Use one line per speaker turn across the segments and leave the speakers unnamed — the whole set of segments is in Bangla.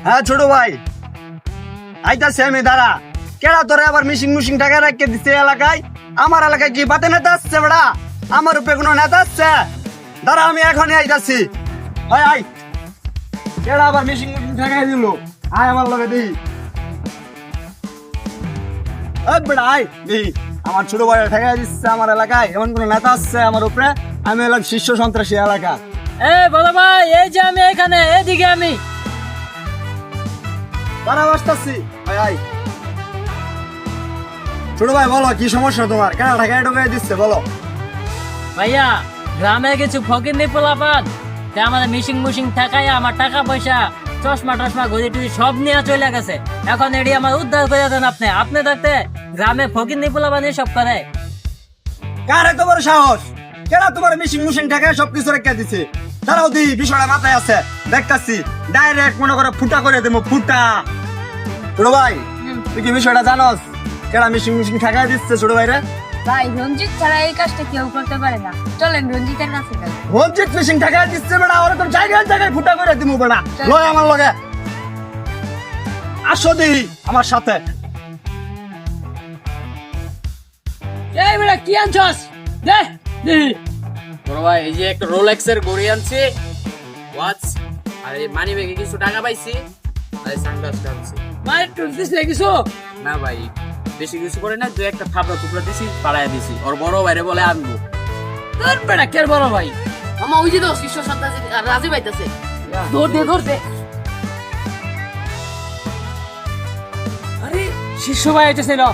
হ্যাঁ ছোট ভাই, আইতাছে আমি, দাঁড়া। কেডা তোরে আবার মিশিং মুশিং টাকা রাখিয়ে দিচ্ছে এলাকায়? আমার এলাকায় কি পাতে নেতা আসছে বেড়া? আমার উপরে কোনো নেতা আসছে? দাঁড়া, আমি এখনই আইতাছি। আয় আয়, কেডা আবার মিশিং মুশিং টাকা দিল? আয় আমার লগে দিই। বেড়া আয় দিই, আমার ছোট ভাই ঠেকা দিচ্ছে আমার এলাকায়। এমন কোন নেতা আসছে আমার উপরে? আমি এলাম শীর্ষ সন্ত্রাসী এলাকা।
বড় ভাই, এই যে আমি এখানে, এদিকে আমি।
দাঁড়া, আসতেছি। আয় আয়। ছোট ভাই বলো, কি সমস্যা তোমার? কেন ঢাকায় ঢুকাই দিচ্ছে বলো?
ভাইয়া, গ্রামে কিছু ফকির নি পোলাপান তে আমাদের মিশিং মুশিং থাকায় আমার টাকা পয়সা, চশমা টশমা ঘড়ি টুড়ি সব নিয়ে চলে গেছে। এখন এটি আমার উদ্ধার করে দেন আপনি। আপনি থাকতে গ্রামে ফকির নি পোলাপান সব করে।
কার এত বড় সাহস? কেন তোমার মিশিং মুশিং ঢাকায় সবকিছু রেখে দিচ্ছে? দাঁড়াও দি, বিষয়টা মাথায় আছে, দেখতাছি। ডাইরেক্ট মনে করে ফুটা করে দেবো, ফুটা। ছোট ভাই, তুই কি বিষয়টা জানোস? কেডা মিশিং মুশিং ঢাকায় দিচ্ছে ছোট ভাই রে?
ভাই, রঞ্জিত ছাড়া এই কাজটা কেউ করতে পারে না। চলেন রঞ্জিতের কাছে যাই।
রঞ্জিত মিশিং ঢাকায় দিচ্ছে বেড়া, ওরকম জায়গায় জায়গায় ফুটা করে দিবো বেড়া। লয় আমার লগে, আসো দি আমার সাথে।
এই বেটা, কি আনছস? দে দে।
বড় ভাই, এই যে একটা রোলেক্সের ঘড়ি আনছি, ওয়াচ, আর এই মানি ব্যাগে কিছু টাকা পাইছি, আর এই সানগ্লাসটা আনছি।
মার টুলছিস না কিছু?
না ভাই, বেশি কিছু করে না, দু একটা থাপড়া টুকরা দিছি, পাড়ায় দিছি। ওর বড় ভাইরে বলে আনবো।
তোর বেটা কে বড় ভাই?
মামা ওই যে তো শীর্ষ সন্ত্রাসী রাজীব আইতাছে।
ধরতে। আরে শিষ্য ভাই আইতেছে না?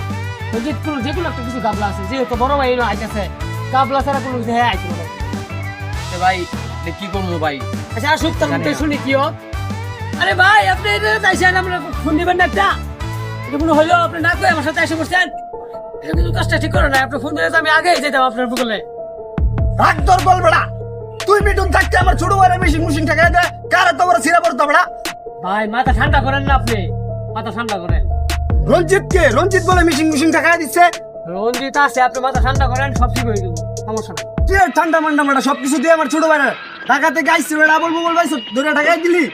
রঞ্জিত কোনো যে কোনো একটা কিছু গাবলা আছে, যেহেতু বড় ভাই এলো আইতেছে, গাবলা ছাড়া কোনো কিছু হ্যাঁ আইতে না।
এ ভাই, এটা কি করবো ভাই?
আচ্ছা আসুক, তার মধ্যে শুনি কি হোক। আরে ভাই, আপনি এটা চাইছেন আমরা ফোন দিবেন না একটা? এটা কোনো হইলো আপনি না করে আমার সাথে এসে বসছেন? এটা কিন্তু কাজটা ঠিক করে না। আপনি ফোন দিলে তো আমি আগেই যেতাম আপনার বগলে।
রাগ তোর বল বেড়া, তুই মিটুন থাকতে আমার ছোট ভাইয়ের মিশিং মুশিং ঢাকায় দে। কার এত বড় ছিড়া পড়তো বেড়া?
ভাই মাথা ঠান্ডা করেন না আপনি, মাথা ঠান্ডা করেন।
রঞ্জিত কে? রঞ্জিত বলে মিশিং মুশিং ঢাকায় দিচ্ছে।
রঞ্জিত আছে, আপনি মাথা ঠান্ডা করেন, সব ঠিক হয়ে যাবো, সমস্যা নাই।
তুই আর ঠান্ডা মান্ডা বেড়া সবকিছু দিয়ে আমার ছোট ভাইয়ের ঢাকা থেকে আইসি বেড়া, বলবো ভাই ধরে ঢাকায় দিলি।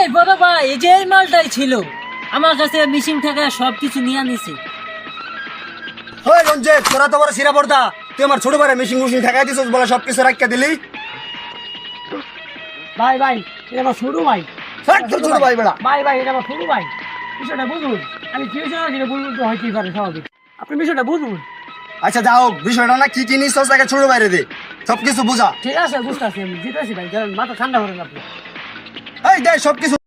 এই বড় ভাই, এই যে এই মালটাই ছিল আমার কাছে, মিশিং থেকে সবকিছু নিয়ে নিছি।
ওই রঞ্জিত, তোরা তো বড় ছিড়া পড়তা, তুই আমার ছোট ভাইয়ের মিশিং মুশিং ঢাকায় দিছিস বলে সবকিছু রাখিয়ে দিলি।
ভাই ভাই, এটা আমার ছোট ভাই।
থাক তোর ছোট ভাই বেড়া।
ভাই ভাই, এটা আমার ছোট ভাই। বিষয়টা বুঝুন, আমি কি হয়েছে না বুঝুন তো হয় কি করে স্বাভাবিক। আপনি বিষয়টা বুঝুন।
আচ্ছা যাও, বিষয়টা না কি কি নিস তাকে ছোট বাইরে দে, সবকিছু বুঝা।
ঠিক আছে, বুঝতে পারছি, আমি জিতেছি ভাই, মাথা ঠান্ডা করেন আপনি।
এই দে সবকিছু।